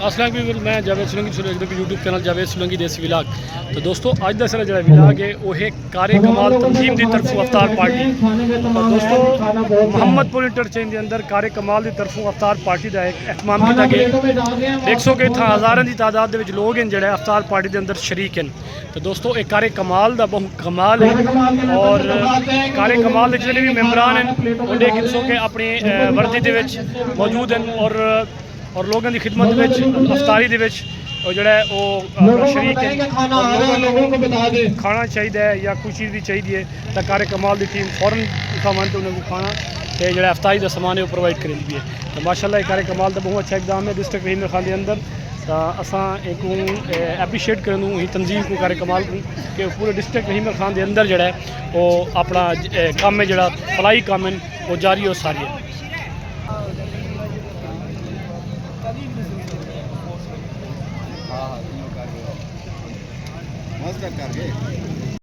अस्सलाम वालेकुम, मैं जावेद सोलंकी यूट्यूब चैनल जावेद सोलंकी देसी विलाग। तो दोस्तों अज का सारा जो विलाग है वह है कारे कमाल तंजीम की तरफों अफ्तार पार्टी। तो दोस्तों मोहम्मदपुर इंटरचेंज के अंदर कारे कमाल की तरफों अफ्तार पार्टी का एक एहतमाम किया गया। देख सो कि इतना हज़ारों की तादाद के लोग हैं जोड़े अफ्तार पार्टी के अंदर शरीक हैं। तो दोस्तों एक कारे कमाल का बहुत कमाल है और कारे कमाल के जितने भी मैंबरान हैं उन्हें किसों के अपनी वर्दी के मौजूद हैं और लोगों की खिदमत अफ्तारी के जोड़ा वो शरीक है। खाना चाहिए या कोई चीज़ भी चाहिए तो कारे कमाल की टीम फौरन खावन तो उन्होंने खाना तो जो अफ्तारी का समान है वो प्रोवाइड करेंदी है। तो माशाल्लाह कारे कमाल का बहुत अच्छा इकदाम है डिस्ट्रिक्ट रहीम खान के अंदर। तो असा एक एप्रीशिएट करूँ ही तंजीम को कारे कमाल को कि पूरे डिस्ट्रिक्ट रहीम खान के अंदर जोड़ा वो अपना काम है जोड़ा फलाई काम है वो जारी और सारी है। मस्त कर